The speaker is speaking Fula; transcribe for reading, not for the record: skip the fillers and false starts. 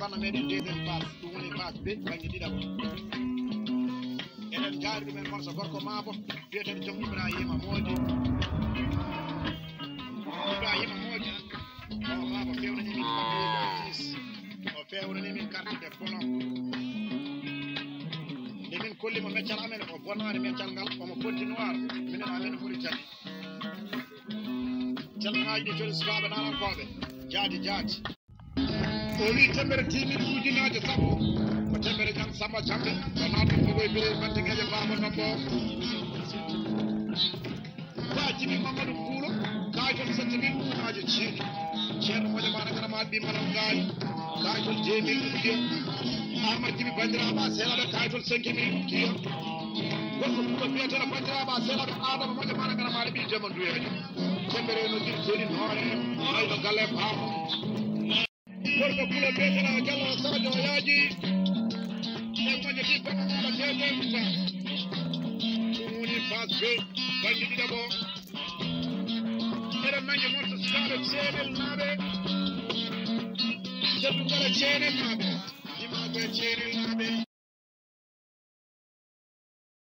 bana meɗen deuxiéme passe ɗum woni passe be banggue ɗiɗaɓo eɗen jaari ɗumen morso gorko maabo biyeteɗo joom Ibrahima Moodi o maabo fewnani min papier 6 o fewnani min carte de bolon nde min kollimo meccal amen o bonani meccal ngal omo ponti noir minen amen ɓuri jadi calminaji ɗi joni sukaɓe nanankoɓe jaadi o wi tembere timiri ujunaje sappo ko tembere jam Samba Cambe o naata fogoye bire bantingeje mbamo nombo ba jimi Mamadou Mbuulo kaajol 7000 ujunaje ceerno moƴo mana gara ma ɓi manam gaali kaajol 2000 ujiyo Amar Jibi bandiraɓa seeɗaɓe kaajol 5000 ujiyo gorko ɗuɗo biyeteɗo bandiraɓa seeɗaɓe Adama moƴo mana gara maɗe ɓi jema duyejo tembere no jiri joni hoore ayno galle paamo gorko pulo biyeteɗo Diallo Sadio o yaaji e moƴoti bonnanaɗo deuxiéme temps ɗum woni phase B banggue ɗiɗaɓo eɗen nangue morto sukaɓe Ceenel naaɓe teddugala Ceenel naaɓe imaɓe Ceenel naaɓe